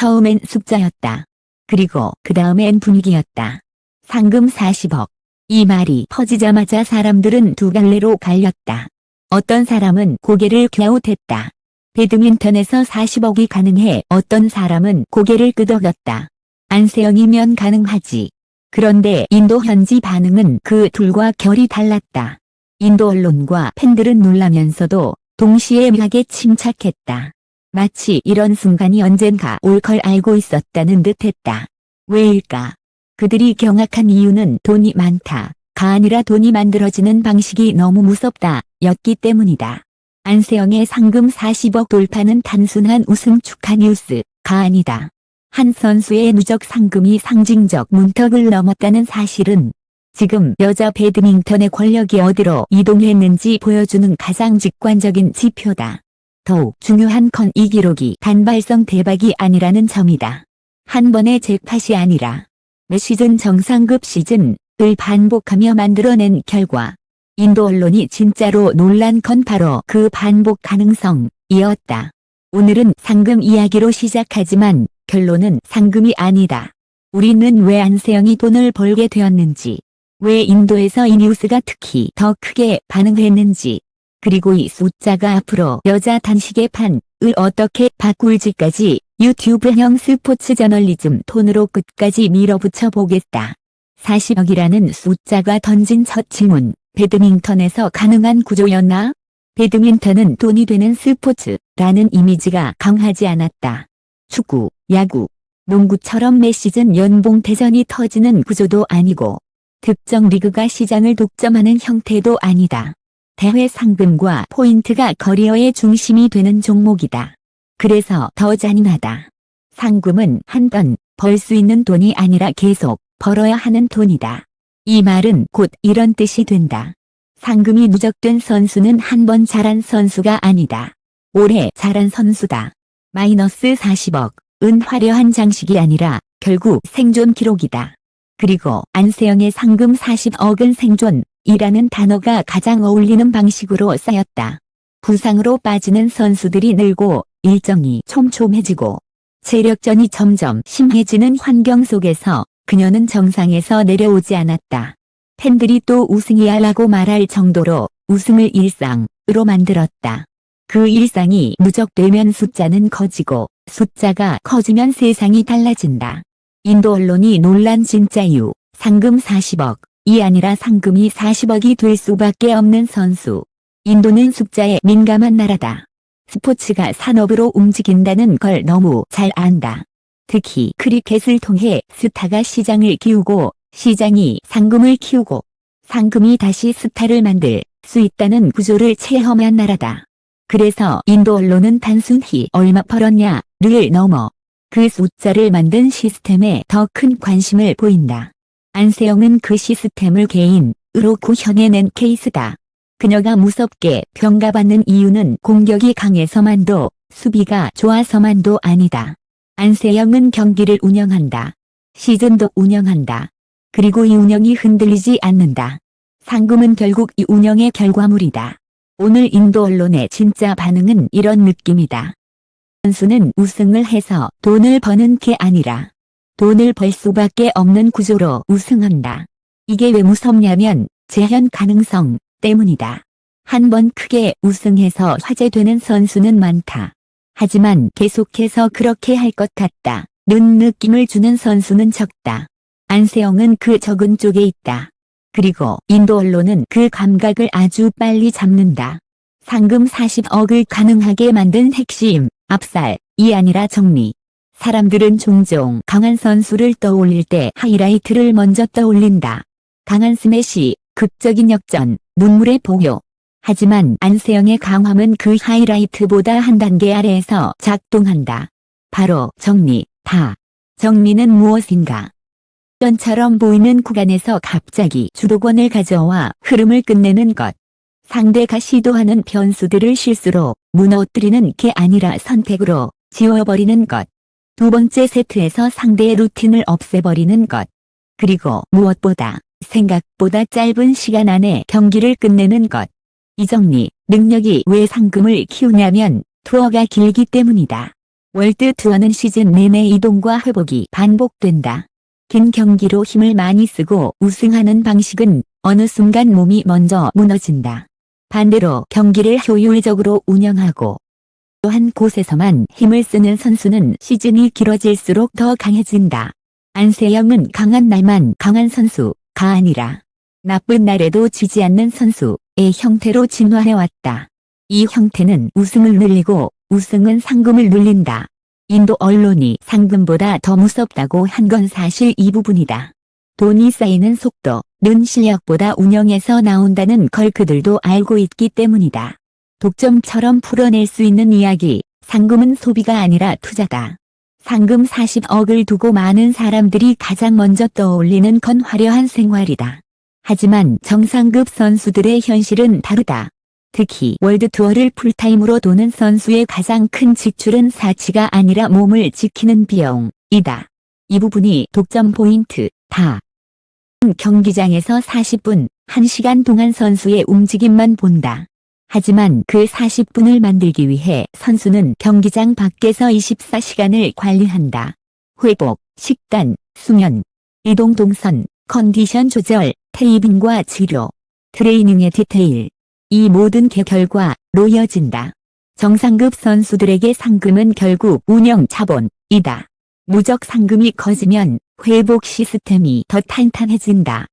처음엔 숫자였다. 그리고 그 다음엔 분위기였다. 상금 40억. 이 말이 퍼지자마자 사람들은 두 갈래로 갈렸다. 어떤 사람은 고개를 갸웃했다. 배드민턴에서 40억이 가능해. 어떤 사람은 고개를 끄덕였다. 안세영이면 가능하지. 그런데 인도 현지 반응은 그 둘과 결이 달랐다. 인도 언론과 팬들은 놀라면서도 동시에 묘하게 침착했다. 마치 이런 순간이 언젠가 올 걸 알고 있었다는 듯했다. 왜일까? 그들이 경악한 이유는 돈이 많다가 아니라 돈이 만들어지는 방식이 너무 무섭다 였기 때문이다. 안세영의 상금 40억 돌파는 단순한 우승 축하 뉴스가 아니다. 한 선수의 누적 상금이 상징적 문턱을 넘었다는 사실은 지금 여자 배드민턴의 권력이 어디로 이동했는지 보여주는 가장 직관적인 지표다. 더욱 중요한 건 이 기록이 단발성 대박이 아니라는 점이다. 한 번의 잭팟이 아니라 매 시즌 정상급 시즌을 반복하며 만들어낸 결과. 인도 언론이 진짜로 놀란 건 바로 그 반복 가능성이었다. 오늘은 상금 이야기로 시작하지만 결론은 상금이 아니다. 우리는 왜 안세영이 돈을 벌게 되었는지, 왜 인도에서 이 뉴스가 특히 더 크게 반응했는지, 그리고 이 숫자가 앞으로 여자 단식의 판을 어떻게 바꿀지까지 유튜브형 스포츠 저널리즘 톤으로 끝까지 밀어붙여 보겠다. 40억이라는 숫자가 던진 첫 질문, 배드민턴에서 가능한 구조였나? 배드민턴은 돈이 되는 스포츠라는 이미지가 강하지 않았다. 축구, 야구, 농구처럼 매 시즌 연봉 대전이 터지는 구조도 아니고 특정 리그가 시장을 독점하는 형태도 아니다. 대회 상금과 포인트가 커리어의 중심이 되는 종목이다. 그래서 더 잔인하다. 상금은 한 번 벌 수 있는 돈이 아니라 계속 벌어야 하는 돈이다. 이 말은 곧 이런 뜻이 된다. 상금이 누적된 선수는 한 번 잘한 선수가 아니다. 오래 잘한 선수다. 마이너스 40억은 화려한 장식이 아니라 결국 생존 기록이다. 그리고 안세영의 상금 40억은 생존이라는 단어가 가장 어울리는 방식으로 쌓였다. 부상으로 빠지는 선수들이 늘고 일정이 촘촘해지고 체력전이 점점 심해지는 환경 속에서 그녀는 정상에서 내려오지 않았다. 팬들이 또 우승이야 라고 말할 정도로 우승을 일상으로 만들었다. 그 일상이 누적되면 숫자는 커지고 숫자가 커지면 세상이 달라진다. 인도 언론이 놀란 진짜 이유, 상금 40억이 아니라 상금이 40억이 될 수밖에 없는 선수. 인도는 숫자에 민감한 나라다. 스포츠가 산업으로 움직인다는 걸 너무 잘 안다. 특히 크리켓을 통해 스타가 시장을 키우고 시장이 상금을 키우고 상금이 다시 스타를 만들 수 있다는 구조를 체험한 나라다. 그래서 인도 언론은 단순히 얼마 벌었냐를 넘어 그 숫자를 만든 시스템에 더 큰 관심을 보인다. 안세영은 그 시스템을 개인으로 구현해낸 케이스다. 그녀가 무섭게 평가받는 이유는 공격이 강해서만도 수비가 좋아서만도 아니다. 안세영은 경기를 운영한다. 시즌도 운영한다. 그리고 이 운영이 흔들리지 않는다. 상금은 결국 이 운영의 결과물이다. 오늘 인도 언론의 진짜 반응은 이런 느낌이다. 선수는 우승을 해서 돈을 버는 게 아니라 돈을 벌 수밖에 없는 구조로 우승한다. 이게 왜 무섭냐면 재현 가능성 때문이다. 한 번 크게 우승해서 화제되는 선수는 많다. 하지만 계속해서 그렇게 할 것 같다는 느낌을 주는 선수는 적다. 안세영은 그 적은 쪽에 있다. 그리고 인도 언론은 그 감각을 아주 빨리 잡는다. 상금 40억을 가능하게 만든 핵심, 압살이 아니라 정리. 사람들은 종종 강한 선수를 떠올릴 때 하이라이트를 먼저 떠올린다. 강한 스매시, 극적인 역전, 눈물의 보여. 하지만 안세영의 강함은 그 하이라이트보다 한 단계 아래에서 작동한다. 바로 정리, 다. 정리는 무엇인가? 전처럼 보이는 구간에서 갑자기 주도권을 가져와 흐름을 끝내는 것. 상대가 시도하는 변수들을 실수로 무너뜨리는 게 아니라 선택으로 지워버리는 것. 두 번째 세트에서 상대의 루틴을 없애버리는 것. 그리고 무엇보다 생각보다 짧은 시간 안에 경기를 끝내는 것. 이 정리 능력이 왜 상금을 키우냐면 투어가 길기 때문이다. 월드 투어는 시즌 내내 이동과 회복이 반복된다. 긴 경기로 힘을 많이 쓰고 우승하는 방식은 어느 순간 몸이 먼저 무너진다. 반대로 경기를 효율적으로 운영하고 한 곳에서만 힘을 쓰는 선수는 시즌이 길어질수록 더 강해진다. 안세영은 강한 날만 강한 선수가 아니라 나쁜 날에도 지지 않는 선수의 형태로 진화해왔다. 이 형태는 우승을 늘리고 우승은 상금을 눌린다. 인도 언론이 상금보다 더 무섭다고 한 건 사실 이 부분이다. 돈이 쌓이는 속도는 실력보다 운영에서 나온다는 걸 그들도 알고 있기 때문이다. 독점처럼 풀어낼 수 있는 이야기, 상금은 소비가 아니라 투자다. 상금 40억을 두고 많은 사람들이 가장 먼저 떠올리는 건 화려한 생활이다. 하지만 정상급 선수들의 현실은 다르다. 특히 월드투어를 풀타임으로 도는 선수의 가장 큰 지출은 사치가 아니라 몸을 지키는 비용이다. 이 부분이 독점 포인트다. 경기장에서 40분, 1시간 동안 선수의 움직임만 본다. 하지만 그 40분을 만들기 위해 선수는 경기장 밖에서 24시간을 관리한다. 회복, 식단, 수면, 이동 동선, 컨디션 조절, 테이빙과 치료, 트레이닝의 디테일. 이 모든 게 결과로 이어진다. 정상급 선수들에게 상금은 결국 운영 자본이다. 무적 상금이 커지면 회복 시스템이 더 탄탄해진다.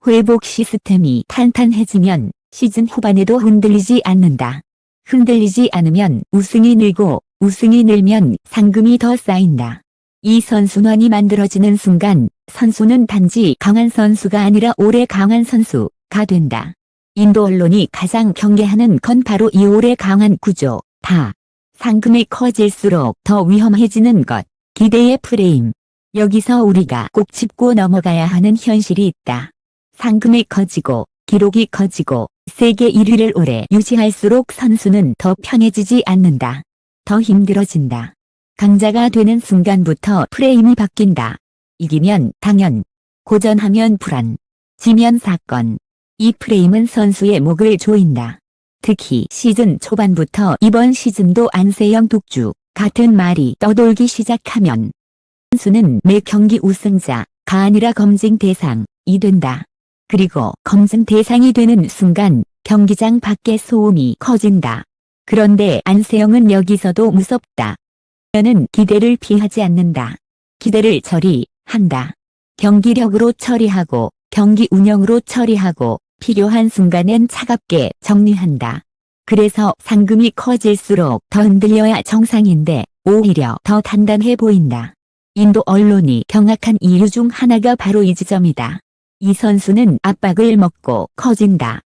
회복 시스템이 탄탄해지면 시즌 후반에도 흔들리지 않는다. 흔들리지 않으면 우승이 늘고 우승이 늘면 상금이 더 쌓인다. 이 선순환이 만들어지는 순간 선수는 단지 강한 선수가 아니라 오래 강한 선수가 된다. 인도 언론이 가장 경계하는 건 바로 이 오래 강한 구조다. 상금이 커질수록 더 위험해지는 것. 기대의 프레임. 여기서 우리가 꼭 짚고 넘어가야 하는 현실이 있다. 상금이 커지고 기록이 커지고 세계 1위를 오래 유지할수록 선수는 더 편해지지 않는다. 더 힘들어진다. 강자가 되는 순간부터 프레임이 바뀐다. 이기면 당연, 고전하면 불안, 지면 사건. 이 프레임은 선수의 목을 조인다. 특히 시즌 초반부터 이번 시즌도 안세영 독주 같은 말이 떠돌기 시작하면 선수는 매 경기 우승자가 아니라 검증 대상이 된다. 그리고 검증 대상이 되는 순간 경기장 밖의 소음이 커진다. 그런데 안세영은 여기서도 무섭다. 그는 기대를 피하지 않는다. 기대를 처리한다. 경기력으로 처리하고 경기 운영으로 처리하고 필요한 순간엔 차갑게 정리한다. 그래서 상금이 커질수록 더 흔들려야 정상인데 오히려 더 단단해 보인다. 인도 언론이 경악한 이유 중 하나가 바로 이 지점이다. 이 선수는 압박을 먹고 커진다.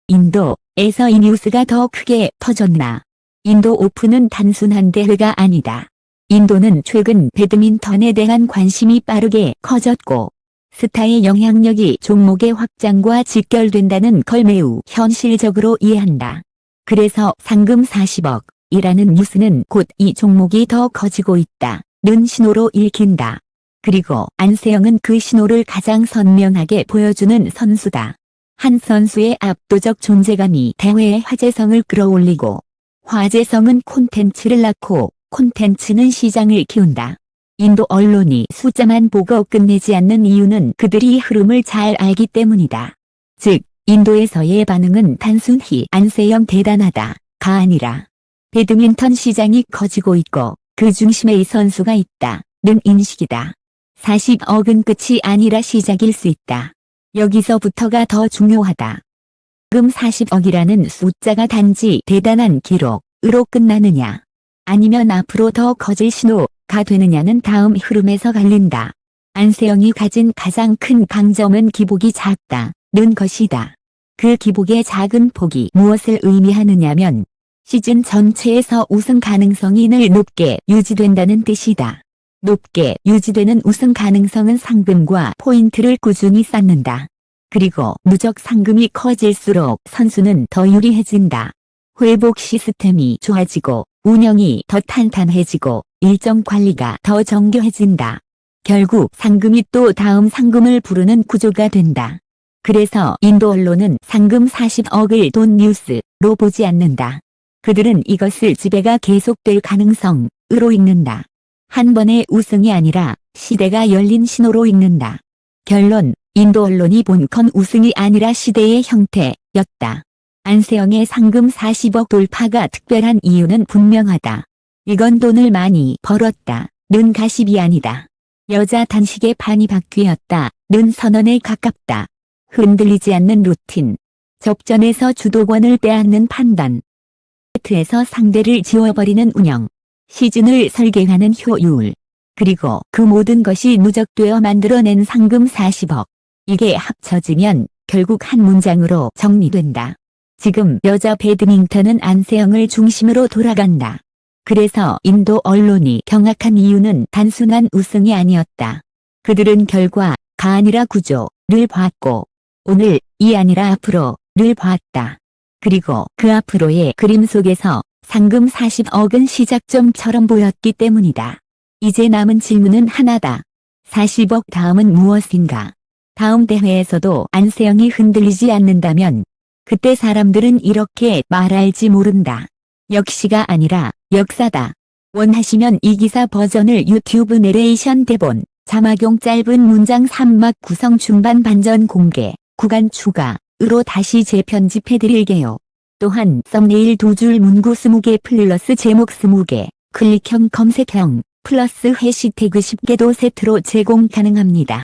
인도에서 이 뉴스가 더 크게 터졌나? 인도 오픈은 단순한 대회가 아니다. 인도는 최근 배드민턴에 대한 관심이 빠르게 커졌고 스타의 영향력이 종목의 확장과 직결된다는 걸 매우 현실적으로 이해한다. 그래서 상금 40억이라는 뉴스는 곧 이 종목이 더 커지고 있다는 신호로 읽힌다. 그리고 안세영은 그 신호를 가장 선명하게 보여주는 선수다. 한 선수의 압도적 존재감이 대회의 화제성을 끌어올리고 화제성은 콘텐츠를 낳고 콘텐츠는 시장을 키운다. 인도 언론이 숫자만 보고 끝내지 않는 이유는 그들이 흐름을 잘 알기 때문이다. 즉, 인도에서의 반응은 단순히 안세영 대단하다가 아니라 배드민턴 시장이 커지고 있고 그 중심에 이 선수가 있다는 인식이다. 40억은 끝이 아니라 시작일 수 있다. 여기서부터가 더 중요하다. 지금 40억이라는 숫자가 단지 대단한 기록으로 끝나느냐 아니면 앞으로 더 커질 신호가 되느냐는 다음 흐름에서 갈린다. 안세영이 가진 가장 큰 강점은 기복이 작다는 것이다. 그 기복의 작은 폭이 무엇을 의미하느냐면 시즌 전체에서 우승 가능성이 늘 높게 유지된다는 뜻이다. 높게 유지되는 우승 가능성은 상금과 포인트를 꾸준히 쌓는다. 그리고 누적 상금이 커질수록 선수는 더 유리해진다. 회복 시스템이 좋아지고 운영이 더 탄탄해지고 일정 관리가 더 정교해진다. 결국 상금이 또 다음 상금을 부르는 구조가 된다. 그래서 인도 언론은 상금 40억을 돈 뉴스로 보지 않는다. 그들은 이것을 지배가 계속될 가능성을 으로 읽는다. 한 번의 우승이 아니라 시대가 열린 신호로 읽는다. 결론, 인도 언론이 본 건 우승이 아니라 시대의 형태였다. 안세영의 상금 40억 돌파가 특별한 이유는 분명하다. 이건 돈을 많이 벌었다. 는 가십이 아니다. 여자 단식의 판이 바뀌었다. 는 선언에 가깝다. 흔들리지 않는 루틴. 접전에서 주도권을 빼앗는 판단. 세트에서 상대를 지워버리는 운영. 시즌을 설계하는 효율. 그리고 그 모든 것이 누적되어 만들어낸 상금 40억. 이게 합쳐지면 결국 한 문장으로 정리된다. 지금 여자 배드민턴은 안세영을 중심으로 돌아간다. 그래서 인도 언론이 경악한 이유는 단순한 우승이 아니었다. 그들은 결과가 아니라 구조를 봤고, 오늘 이 아니라 앞으로를 봤다. 그리고 그 앞으로의 그림 속에서 상금 40억은 시작점처럼 보였기 때문이다. 이제 남은 질문은 하나다. 40억 다음은 무엇인가? 다음 대회에서도 안세영이 흔들리지 않는다면 그때 사람들은 이렇게 말할지 모른다. 역시가 아니라 역사다. 원하시면 이 기사 버전을 유튜브 내레이션 대본, 자막용 짧은 문장 3막 구성 중반 반전 공개, 구간 추가으로 다시 재편집해드릴게요. 또한 썸네일 2줄 문구 20개 플러스 제목 20개, 클릭형 검색형, 플러스 해시태그 10개도 세트로 제공 가능합니다.